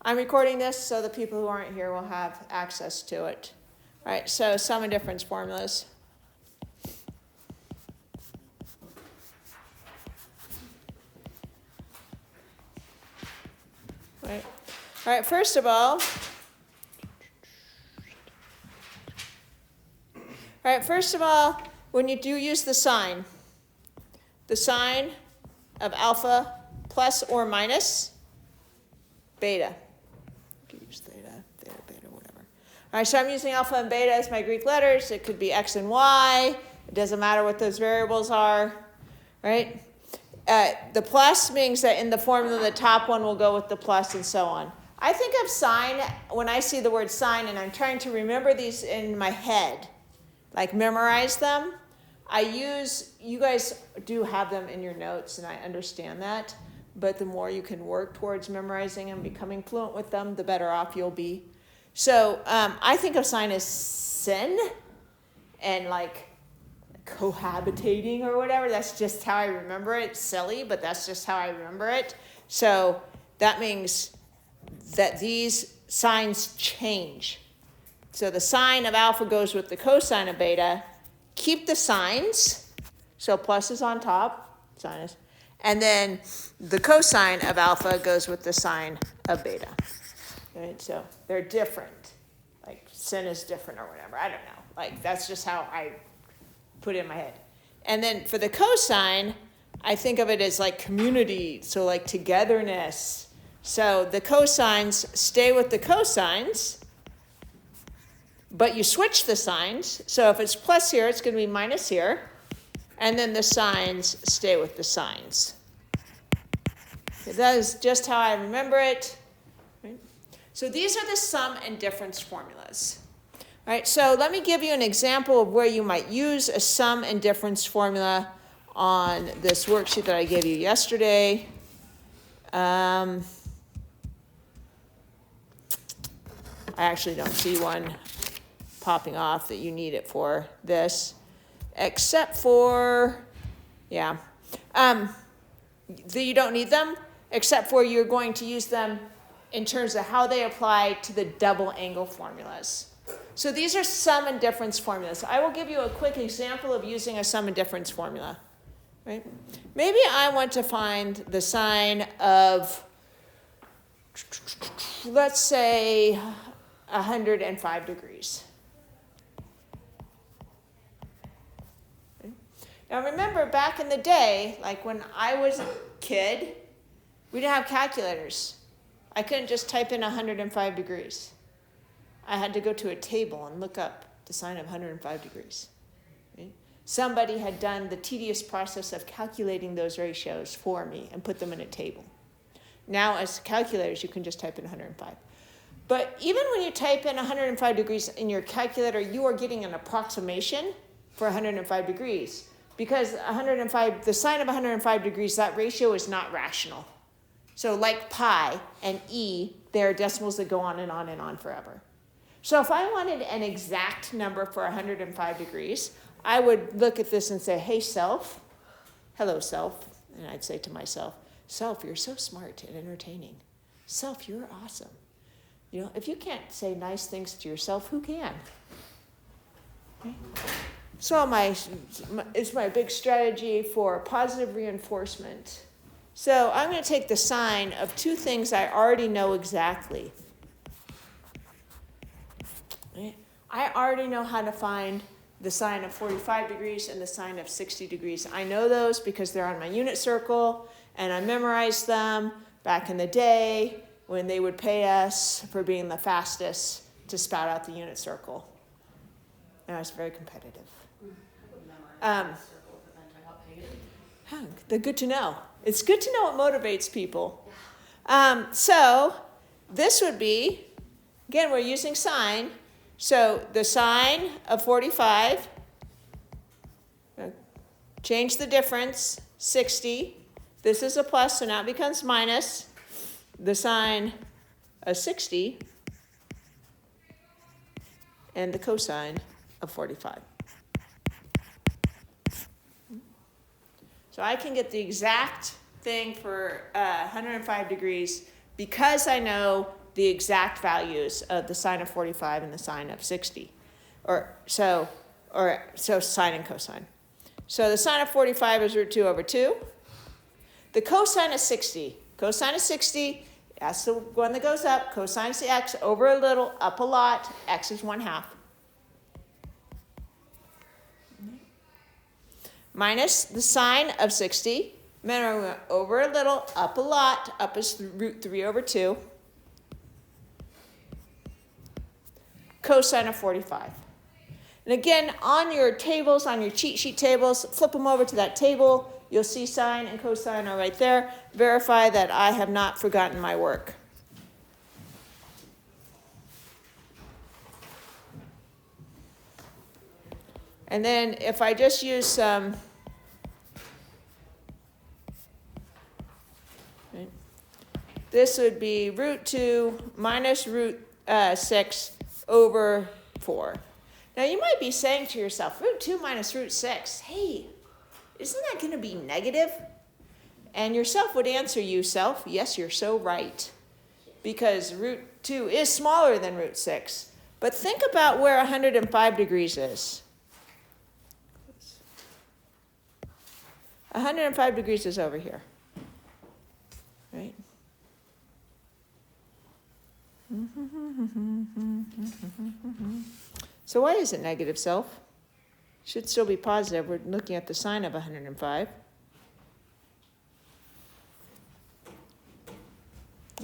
I'm recording this so the people who aren't here will have access to it. All right, so sum and difference formulas. Right. All right, first of all, when you do use the sign of alpha plus or minus beta. You can use theta, beta, whatever. All right, so I'm using alpha and beta as my Greek letters. It could be x and y. It doesn't matter what those variables are, right? The plus means that in the formula, the top one will go with the plus and so on. I think of sign, when I see the word sign, and I'm trying to remember these in my head, like memorize them. You guys do have them in your notes, and I understand that, but the more you can work towards memorizing and becoming fluent with them, the better off you'll be. So I think of sign as sin and like cohabitating or whatever. That's just how I remember it. It's silly, but that's just how I remember it. So that means that these signs change. So the sine of alpha goes with the cosine of beta. Keep the signs. So plus is on top, sinus. And then the cosine of alpha goes with the sine of beta. Right? So they're different. Like sin is different or whatever. I don't know. Like that's just how I put it in my head. And then for the cosine, I think of it as like community. So like togetherness. So the cosines stay with the cosines, but you switch the signs. So if it's plus here, it's going to be minus here. And then the signs stay with the signs. Okay, that is just how I remember it. Right? So these are the sum and difference formulas. All right, so let me give you an example of where you might use a sum and difference formula on this worksheet that I gave you yesterday. I actually don't see one popping off that you need it for this, except for, you don't need them, except for you're going to use them in terms of how they apply to the double angle formulas. So these are sum and difference formulas. I will give you a quick example of using a sum and difference formula. Right? Maybe I want to find the sine of, let's say, 105 degrees. Okay. Now remember, back in the day, like when I was a kid, we didn't have calculators. I couldn't just type in 105 degrees. I had to go to a table and look up the sine of 105 degrees. Okay. Somebody had done the tedious process of calculating those ratios for me and put them in a table. Now, as calculators, you can just type in 105. But even when you type in 105 degrees in your calculator, you are getting an approximation for 105 degrees. Because the sine of 105 degrees, that ratio is not rational. So like pi and e, there are decimals that go on and on and on forever. So if I wanted an exact number for 105 degrees, I would look at this and say, hey, self, hello, self. And I'd say to myself, self, you're so smart and entertaining. Self, you're awesome. You know, if you can't say nice things to yourself, who can? Okay. So it's my big strategy for positive reinforcement. So I'm going to take the sine of two things I already know exactly. Okay. I already know how to find the sine of 45 degrees and the sine of 60 degrees. I know those because they're on my unit circle, and I memorized them back in the day when they would pay us for being the fastest to spout out the unit circle. And I was very competitive. They're good to know. It's good to know what motivates people. So this would be, again, we're using sine. So the sine of 45, change the difference, 60. This is a plus, so now it becomes minus. The sine of 60 and the cosine of 45. So I can get the exact thing for 105 degrees because I know the exact values of the sine of 45 and the sine of 60. So sine and cosine. So the sine of 45 is root 2 over 2. The cosine of 60. Cosine of 60, that's the one that goes up. Cosine is the x, over a little, up a lot. X is 1/2. Minus the sine of 60. Remember, over a little, up a lot. Up is root 3 over 2. Cosine of 45. And again, on your tables, on your cheat sheet tables, flip them over to that table. You'll see sine and cosine are right there. Verify that I have not forgotten my work. And then if I just use some, right, this would be root 2 minus root 6 over 4. Now you might be saying to yourself, root 2 minus root 6, hey, isn't that going to be negative? And yourself would answer you, self, yes, you're so right. Because root 2 is smaller than root 6. But think about where 105 degrees is. 105 degrees is over here, right? So why is it negative, self? Should still be positive. We're looking at the sine of 105.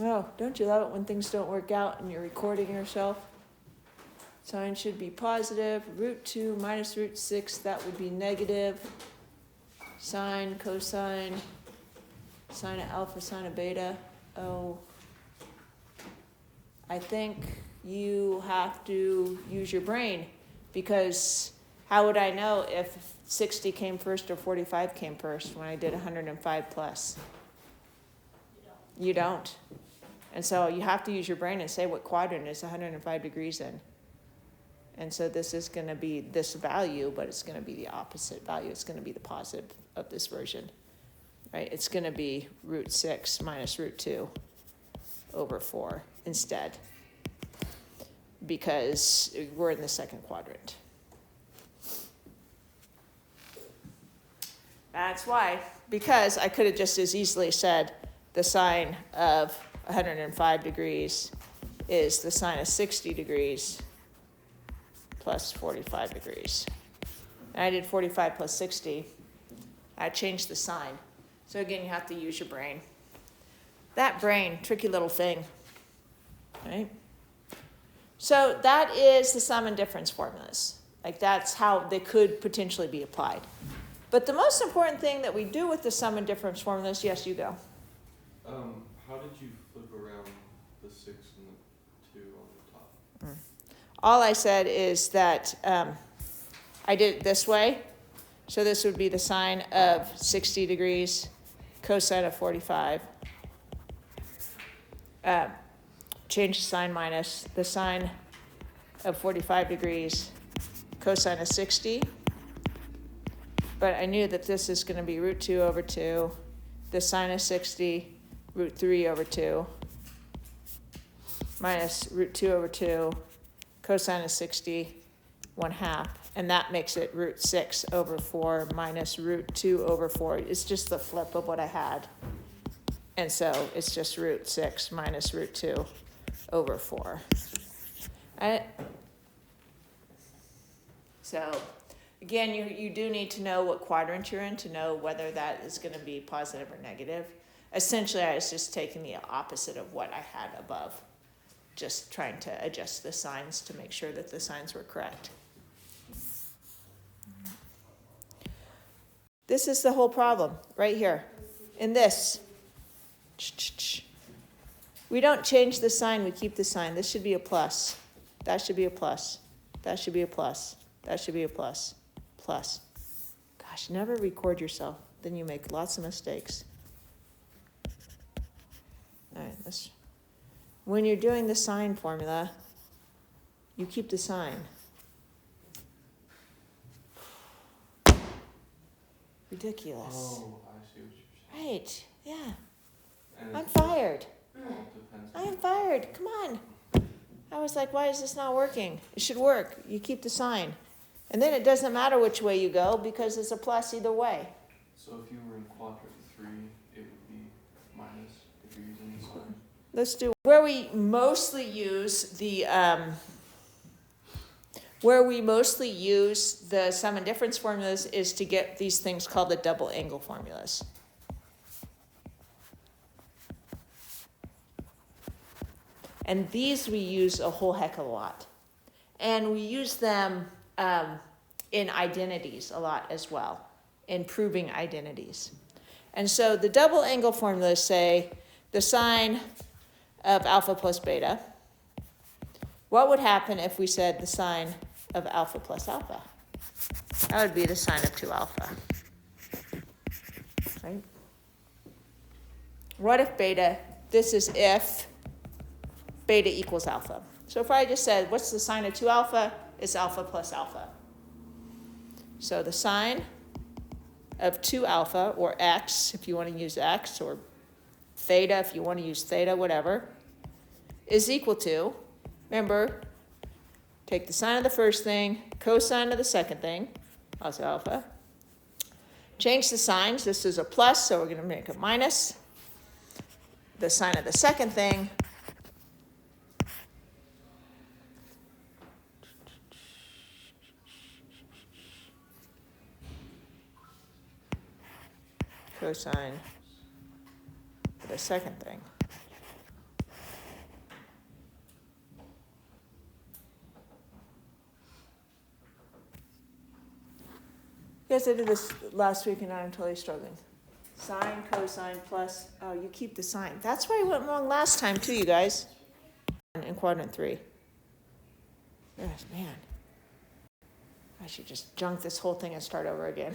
Oh, don't you love it when things don't work out and you're recording yourself? Sine should be positive. Root 2 minus root 6, that would be negative. Sine, cosine, sine of alpha, sine of beta. Oh, I think you have to use your brain, because how would I know if 60 came first or 45 came first when I did 105 plus? You don't. And so you have to use your brain and say what quadrant is 105 degrees in. And so this is going to be this value, but it's going to be the opposite value. It's going to be the positive of this version, right? It's going to be root 6 minus root 2 over 4 instead, because we're in the second quadrant. That's why, because I could have just as easily said the sine of 105 degrees is the sine of 60 degrees plus 45 degrees. And I did 45 plus 60. I changed the sign. So again, you have to use your brain. That brain, tricky little thing, right? So that is the sum and difference formulas. Like that's how they could potentially be applied. But the most important thing that we do with the sum and difference formulas, yes, you go. How did you flip around the 6 and the 2 on the top? All I said is that I did it this way. So this would be the sine of 60 degrees, cosine of 45. Change the sign minus the sine of 45 degrees, cosine of 60. But I knew that this is going to be root 2 over 2, the sine of 60, root 3 over 2, minus root 2 over 2, cosine of 60, 1/2. And that makes it root 6 over 4 minus root 2 over 4. It's just the flip of what I had. And so it's just root 6 minus root 2 over 4. So again, you do need to know what quadrant you're in to know whether that is going to be positive or negative. Essentially, I was just taking the opposite of what I had above, just trying to adjust the signs to make sure that the signs were correct. This is the whole problem right here. In this, we don't change the sign, we keep the sign. This should be a plus. That should be a plus. That should be a plus. That should be a plus. Plus. Gosh, never record yourself. Then you make lots of mistakes. All right, when you're doing the sign formula, you keep the sign. Ridiculous. Oh, I see what you're saying. Right, yeah. And I'm fired. Well, it depends. I am fired. Come on. I was like, why is this not working? It should work. You keep the sign. And then it doesn't matter which way you go because it's a plus either way. So if you were in quadrant 3, it would be minus if you're using the sign. Let's do where we mostly use the sum and difference formulas is to get these things called the double angle formulas. And these we use a whole heck of a lot. And we use them in identities a lot as well, in proving identities. And so the double angle formulas say the sine of alpha plus beta. What would happen if we said the sine of alpha plus alpha? That would be the sine of 2 alpha. Right? What if beta, this is if beta equals alpha. So if I just said, what's the sine of 2 alpha? It's alpha plus alpha. So the sine of 2 alpha, or x, if you want to use x, or theta, if you want to use theta, whatever, is equal to, remember, take the sine of the first thing, cosine of the second thing, also alpha. Change the signs. This is a plus, so we're going to make a minus. The sine of the second thing, cosine of the second thing. Yes, I did this last week and I'm totally struggling. Sine, cosine, plus, oh, you keep the sign. That's why I went wrong last time too, you guys. In quadrant 3. Yes, man. I should just junk this whole thing and start over again.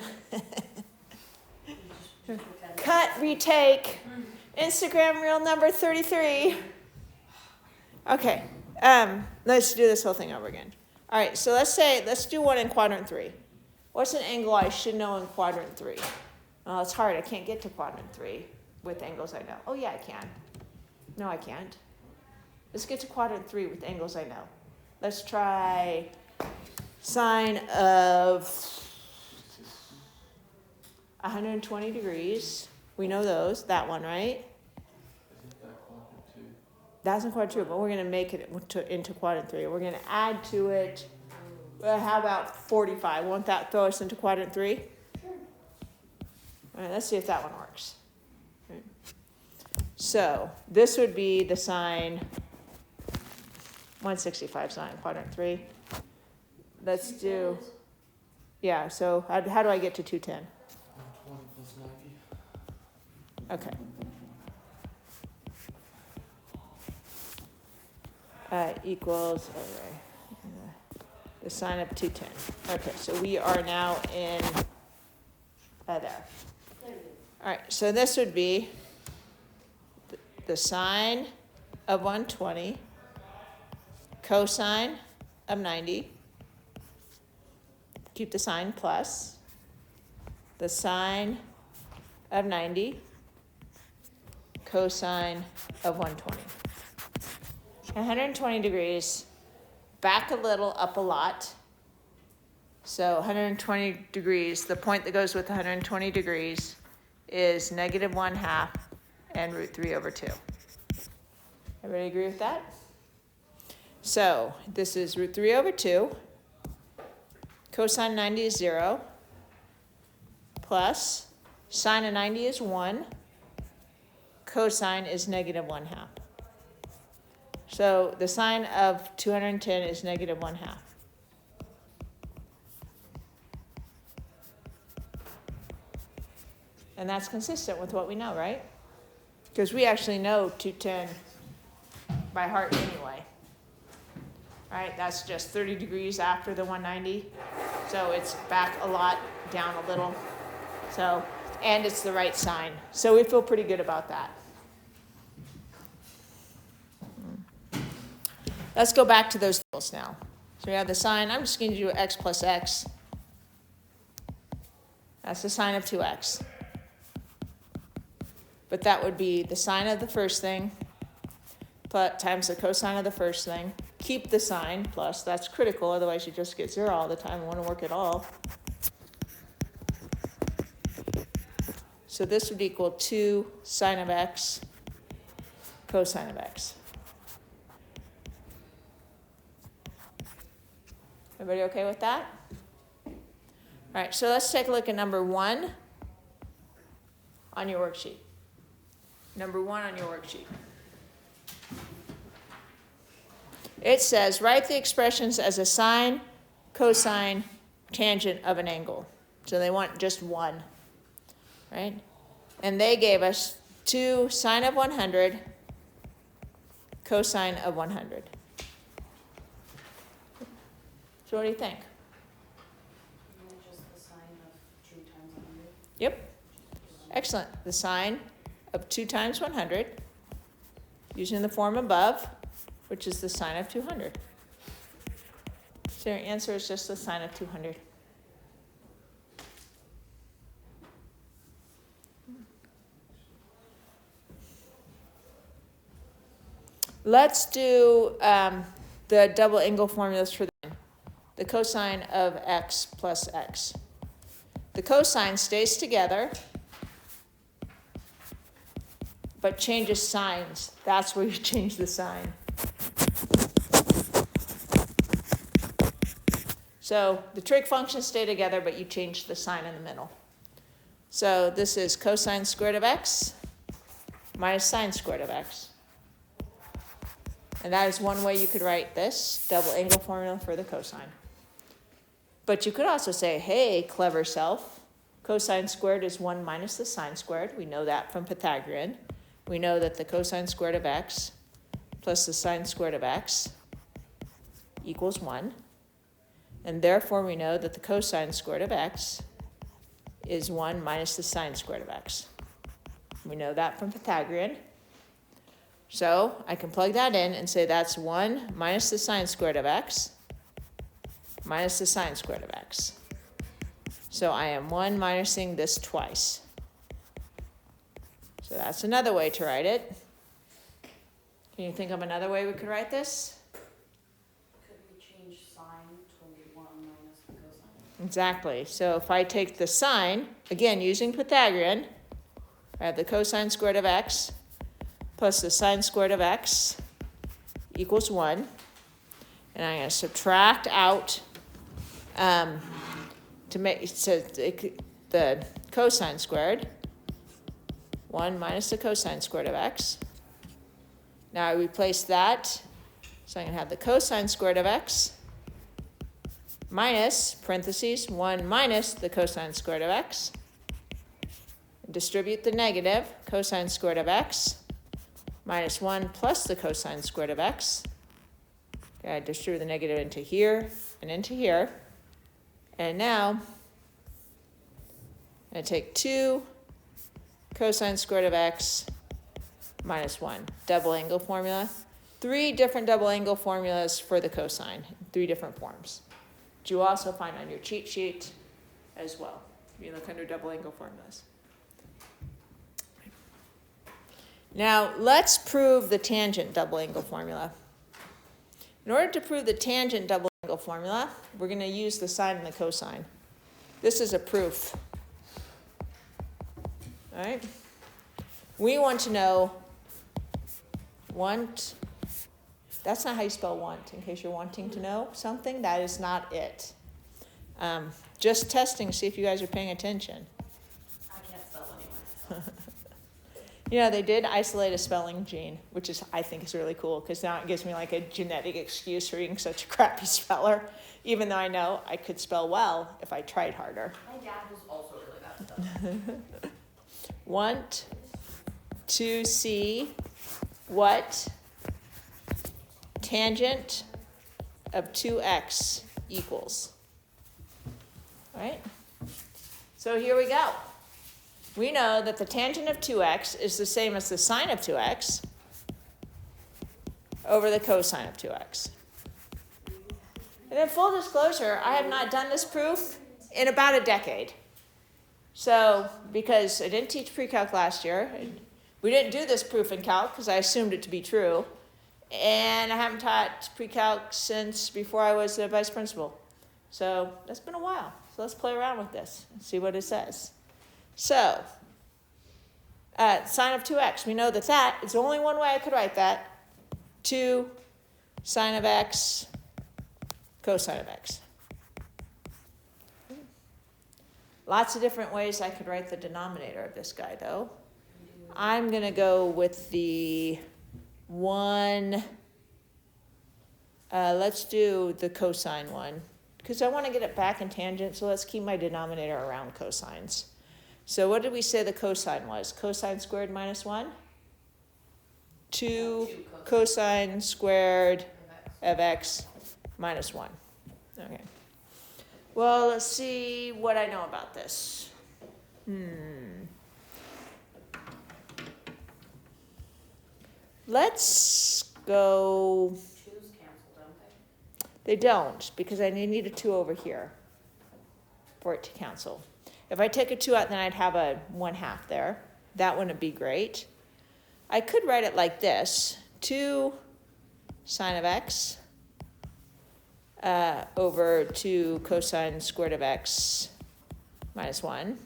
Cut, retake. Instagram reel number 33. Okay, let's do this whole thing over again. All right, so let's do one in quadrant 3. What's an angle I should know in quadrant 3? Well, it's hard. I can't get to quadrant 3 with angles I know. Oh, yeah, I can. No, I can't. Let's get to quadrant 3 with angles I know. Let's try sine of 120 degrees. We know those. That one, right? Isn't that quadrant 2? That's in quadrant 2, but we're going to make it into quadrant 3. We're going to add to it, how about 45? Won't that throw us into quadrant 3? All right, let's see if that one works. Okay. So this would be the sine 165 sine quadrant 3. Let's do, yeah, so how do I get to 210? 120 plus 90. Okay. Equals, okay, the sine of 210. Okay, so we are now in there. All right, so this would be the sine of 120, cosine of 90, keep the sign plus, the sine of 90, cosine of 120. 120 degrees, back a little, up a lot. So 120 degrees, the point that goes with 120 degrees is negative 1/2 and root 3 over 2. Everybody agree with that? So this is root 3 over 2. Cosine 90 is 0. Plus sine of 90 is 1. Cosine is negative 1/2. So the sine of 210 is negative 1/2. And that's consistent with what we know, right? Because we actually know 210 by heart anyway. Right, that's just 30 degrees after the 190. So it's back a lot, down a little. So, and it's the right sign. So we feel pretty good about that. Let's go back to those tables now. So we have the sine. I'm just going to do x plus x. That's the sine of 2x. But that would be the sine of the first thing, times the cosine of the first thing. Keep the sign plus. That's critical, otherwise you just get 0 all the time and want to work at all. So this would equal 2 sine of x cosine of x. Everybody okay with that? All right, so let's take a look at number 1 on your worksheet. Number 1 on your worksheet. It says, write the expressions as a sine, cosine, tangent of an angle. So they want just one, right? And they gave us 2 sine of 100, cosine of 100. So what do you think? Just the sine of 2 times 100. Yep. Excellent. The sine of 2 times 100, using the form above, which is the sine of 200. So your answer is just the sine of 200. Let's do the double angle formulas for the cosine of x plus x. The cosine stays together, but changes signs. That's where you change the sign. So the trig functions stay together, but you change the sign in the middle. So this is cosine squared of x minus sine squared of x. And that is one way you could write this double angle formula for the cosine. But you could also say, hey, clever self, cosine squared is 1 minus the sine squared. We know that from Pythagorean. We know that the cosine squared of x plus the sine squared of x equals 1. And therefore, we know that the cosine squared of x is 1 minus the sine squared of x. We know that from Pythagorean. So I can plug that in and say that's 1 minus the sine squared of x minus the sine squared of x. So I am 1 minusing this twice. So that's another way to write it. Can you think of another way we could write this? Could we change sine to 1 minus the cosine? Exactly. So if I take the sine, again using Pythagorean, I have the cosine squared of x plus the sine squared of x equals 1. And I'm going to subtract out to make so the cosine squared. 1 minus the cosine squared of x. Now I replace that. So I'm going to have the cosine squared of x minus, parentheses, 1 minus the cosine squared of x. Distribute the negative, cosine squared of x minus 1 plus the cosine squared of x. Okay, I distribute the negative into here and into here. And now I'm going to take 2 cosine squared of x minus 1. Double angle formula. 3 different double angle formulas for the cosine, 3 different forms. Which you also find on your cheat sheet as well. If you look under double angle formulas. Now, let's prove the tangent double angle formula. In order to prove the tangent double angle formula, we're going to use the sine and the cosine. This is a proof. All right? We want to know want. That's not how you spell want, in case you're wanting to know something. That is not it. Just testing to see if you guys are paying attention. I can't spell anyway. You know, they did isolate a spelling gene, which is, I think, is really cool, because now it gives me like a genetic excuse for being such a crappy speller, even though I know I could spell well if I tried harder. My dad was also really bad at that. Want to see what tangent of 2x equals. All right? So here we go. We know that the tangent of 2x is the same as the sine of 2x over the cosine of 2x. And in full disclosure, I have not done this proof in about a decade. So, because I didn't teach pre-calc last year, we didn't do this proof in calc because I assumed it to be true. And I haven't taught pre-calc since before I was the vice principal. So that's been a while. So let's play around with this and see what it says. So, sine of 2x. We know that that is only one way I could write that. 2 sine of x cosine of x. Lots of different ways I could write the denominator of this guy, though. I'm going to go with the one, let's do the cosine one, because I want to get it back in tangent, so let's keep my denominator around cosines. So what did we say the cosine was? Cosine squared minus 1? 2 cosine squared of x minus 1. Okay. Well, let's see what I know about this. Let's go. 2's cancel, don't They don't, because I need a 2 over here for it to cancel. If I take a 2 out, then I'd have a 1/2 there. That wouldn't be great. I could write it like this. 2 sine of x over 2 cosine squared of x minus 1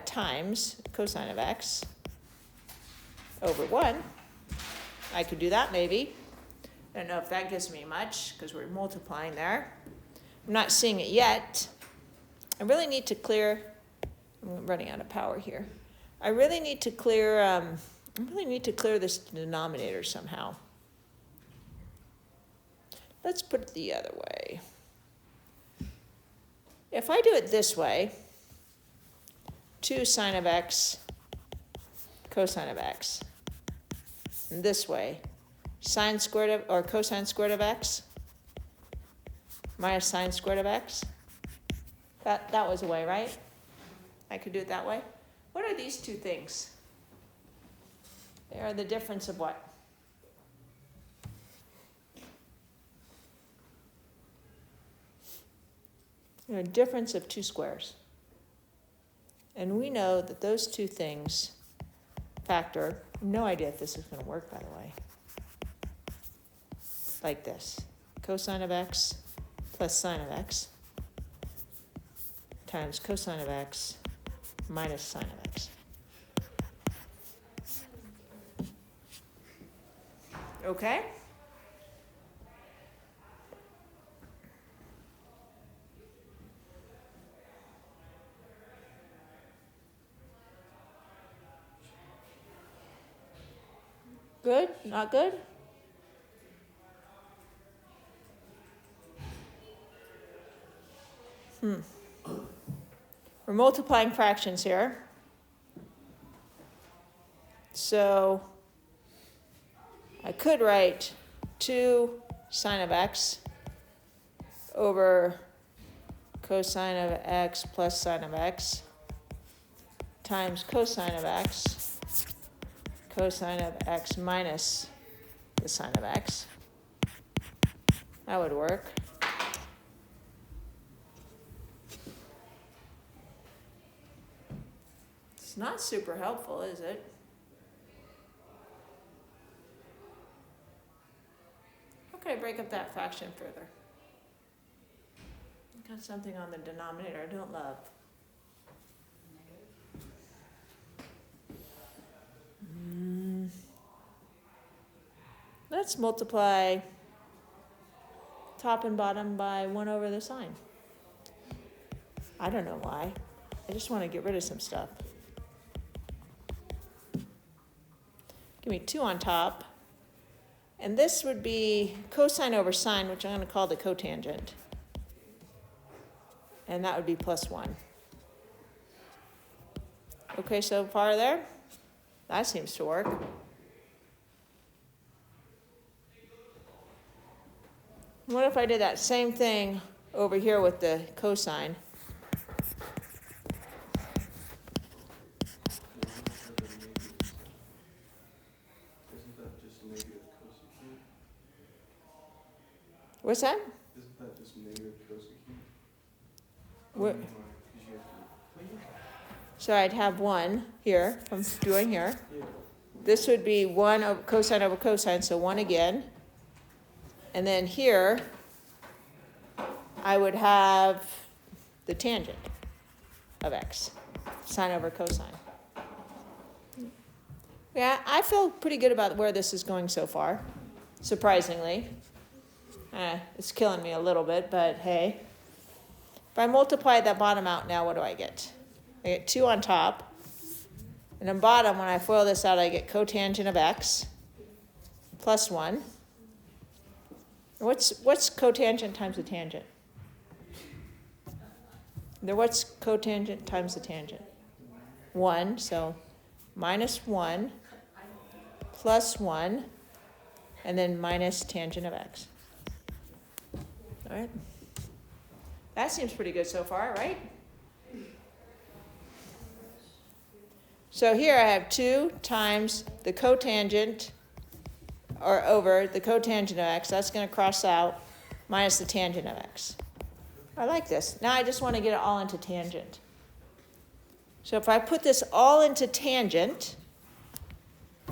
times cosine of x over 1. I could do that maybe. I don't know if that gives me much because we're multiplying there. I'm not seeing it yet. I really need to clear, I'm running out of power here. I really need to clear this denominator somehow. Let's put it the other way. If I do it this way, 2 sine of x cosine of x. And this way, sine squared of, or cosine squared of x minus sine squared of x. That was a way, right? I could do it that way. What are these two things? They are the difference of what? They're a difference of 2 squares. And we know that those two things factor. No idea if this is going to work, by the way. Like this. Cosine of x plus sine of x times cosine of x minus sine of x. Okay? Good? Not good? We're multiplying fractions here. So I could write 2 sine of x over cosine of x plus sine of x times cosine of x, cosine of x minus the sine of x. That would work. It's not super helpful, is it? How could I break up that fraction further? Got something on the denominator I don't love. Let's multiply top and bottom by 1 over the sine. I don't know why. I just want to get rid of some stuff. Give me 2 on top. And this would be cosine over sine, which I'm going to call the cotangent. And that would be plus 1. Okay, so far there? That seems to work. What if I did that same thing over here with the cosine? Isn't that just negative cosecant? What's that? Isn't that just negative cosecant? What? Because you have to. So I'd have 1 here from doing here. Yeah. this would be 1 over cosine, so 1 again. And then here, I would have the tangent of x, sine over cosine. Yeah, I feel pretty good about where this is going so far, surprisingly. It's killing me a little bit, but hey. If I multiply that bottom out now, what do I get? I get 2 on top. And on bottom, when I FOIL this out, I get cotangent of x plus 1. What's cotangent times the tangent? What's cotangent times the tangent? 1, so minus 1 plus 1, and then minus tangent of x. All right. That seems pretty good so far, right? So here I have 2 times the cotangent, or over the cotangent of x. That's going to cross out, minus the tangent of x. I like this. Now I just want to get it all into tangent. So if I put this all into tangent,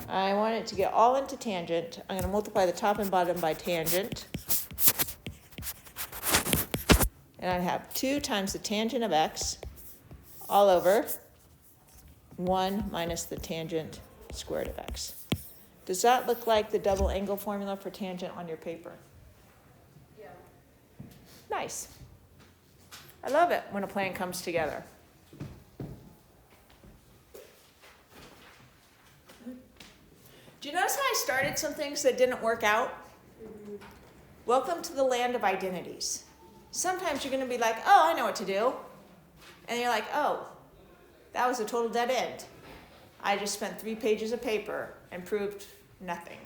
I want it to get all into tangent. I'm going to multiply the top and bottom by tangent. And I have 2 times the tangent of x all over 1 minus the tangent squared of x. Does that look like the double angle formula for tangent on your paper? Yeah. Nice. I love it when a plan comes together. Do you notice how I started some things that didn't work out? Mm-hmm. Welcome to the land of identities. Sometimes you're going to be like, oh, I know what to do. And you're like, oh, that was a total dead end. I just spent 3 pages of paper and proved nothing.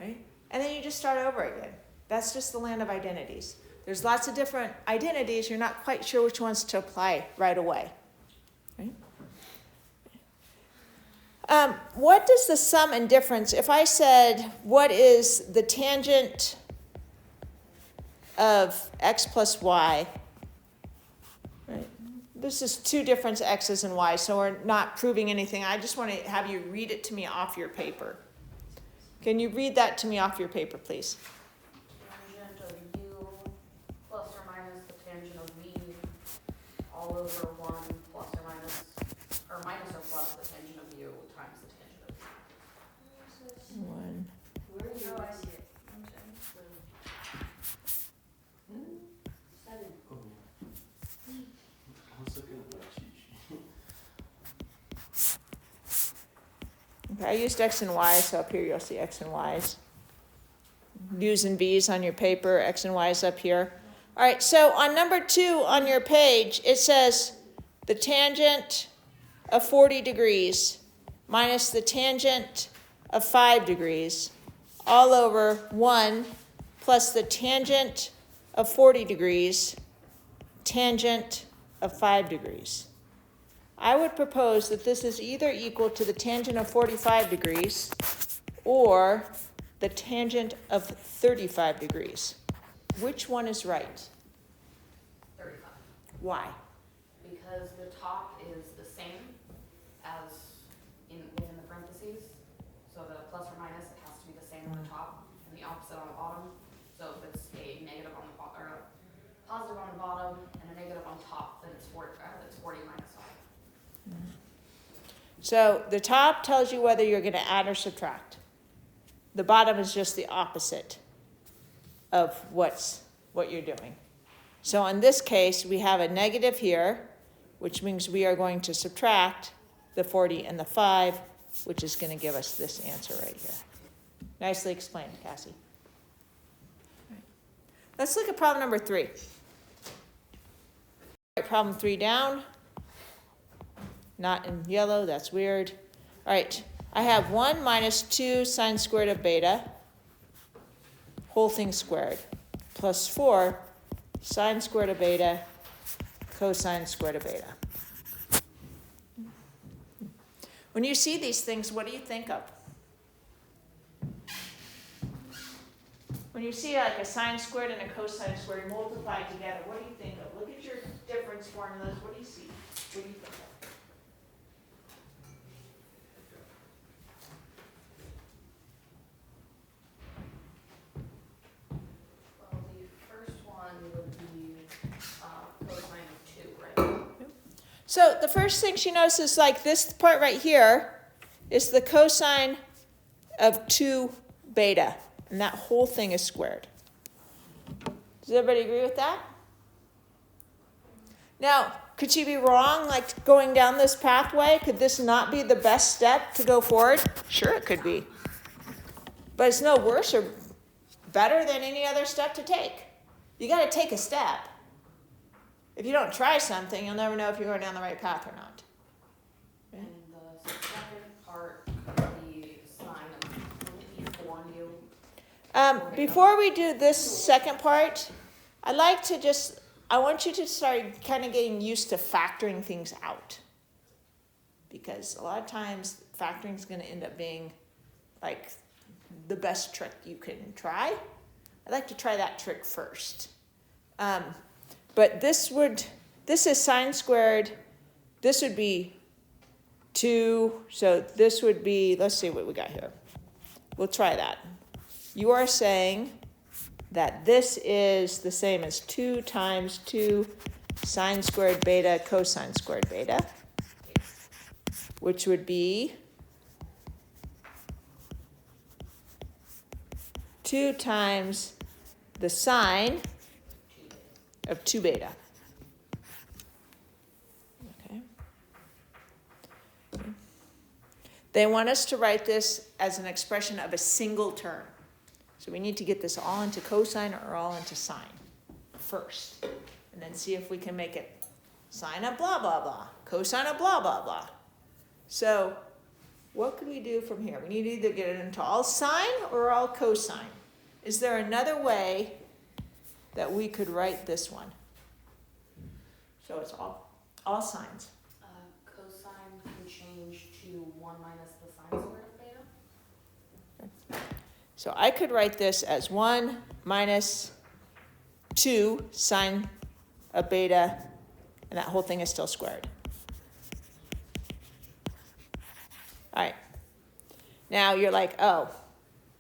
Right? And then you just start over again. That's just the land of identities. There's lots of different identities. You're not quite sure which ones to apply right away. Right? What does the sum and difference, if I said, what is the tangent of x plus y, right? This is 2 different x's and y's, so we're not proving anything. I just want to have you read it to me off your paper. Can you read that to me off your paper, please? Tangent of u plus or minus the tangent of v all over 1 plus or minus, or minus or plus the tangent of u times the tangent of v. 1. Where are you? Oh, I see it. Oh. I was looking at my cheat sheet. Okay, I used x and y, so up here you'll see x and y's. U's and v's on your paper, x and y's up here. All right, so on number 2 on your page, it says the tangent of 40 degrees minus the tangent of 5 degrees all over 1 plus the tangent of 40 degrees, tangent of 5 degrees. I would propose that this is either equal to the tangent of 45 degrees or the tangent of 35 degrees. Which one is right? 35. Why? Because the top is the same as within the parentheses. So the plus or minus, it has to be the same on the top and the opposite on the bottom. So if it's a negative on the bottom, or a positive on the bottom and a negative on top, then it's 40 minus 5. So the top tells you whether you're going to add or subtract. The bottom is just the opposite of what you're doing. So in this case, we have a negative here, which means we are going to subtract the 40 and the 5, which is going to give us this answer right here. Nicely explained, Cassie. Let's look at problem number 3. Write problem 3 down. Not in yellow, that's weird. All right, I have 1 minus 2 sine squared of beta, whole thing squared, plus 4 sine squared of beta, cosine squared of beta. When you see these things, what do you think of? When you see like a sine squared and a cosine squared multiplied together, what do you think of? Look at your difference formulas. What do you see? What do you think of? So the first thing she notices, like this part right here, is the cosine of 2 beta. And that whole thing is squared. Does everybody agree with that? Now, could she be wrong, like going down this pathway? Could this not be the best step to go forward? Sure, it could be. But it's no worse or better than any other step to take. You got to take a step. If you don't try something, you'll never know if you're going down the right path or not. And the second part of the sign of form you. Before we do this second part, I want you to start kind of getting used to factoring things out. Because a lot of times factoring is going to end up being like the best trick you can try. I'd like to try that trick first. But this is sine squared. This would be 2. So this would be, let's see what we got here. We'll try that. You are saying that this is the same as 2 times 2 sine squared beta cosine squared beta, which would be 2 times the sine of 2 beta. Okay. They want us to write this as an expression of a single term. So we need to get this all into cosine or all into sine first. And then see if we can make it sine of blah, blah, blah, cosine of blah, blah, blah. So what could we do from here? We need to either get it into all sine or all cosine. Is there another way that we could write this one? So it's all sines. Cosine can change to 1 minus the sine squared of beta. So I could write this as 1 minus 2 sine of beta, and that whole thing is still squared. All right. Now you're like, oh,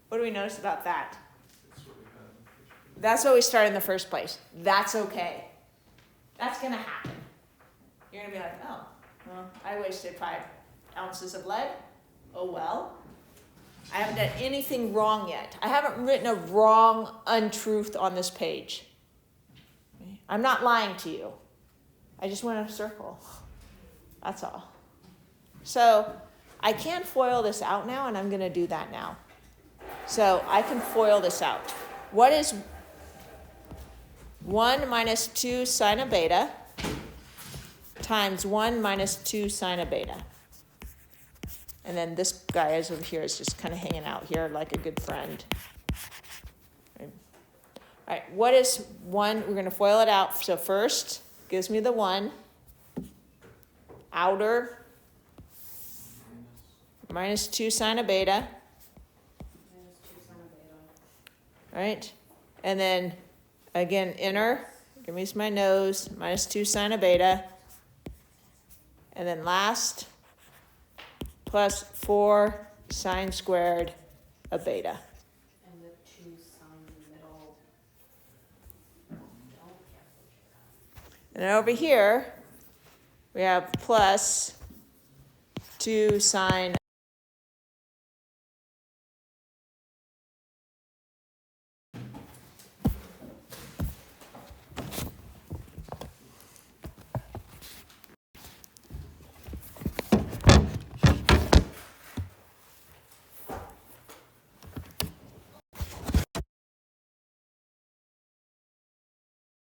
what do we notice about that? That's what we started in the first place. That's okay. That's going to happen. You're going to be like, oh, well, I wasted 5 ounces of lead. Oh, well. I haven't done anything wrong yet. I haven't written a wrong untruth on this page. I'm not lying to you. I just went in a circle. That's all. So I can FOIL this out now, and I'm going to do that now. So I can FOIL this out. What is 1 minus 2 sine of beta times 1 minus 2 sine of beta? And then this guy is over here is just kind of hanging out here like a good friend. All right, what is 1? We're going to FOIL it out. So first, gives me the 1. Outer minus 2 sine of beta. Minus 2 sine of beta. All right, and then again, inner, give me my nose, minus 2 sine of beta. And then last, plus 4 sine squared of beta. And the 2 sine in the middle. And then over here, we have plus 2 sine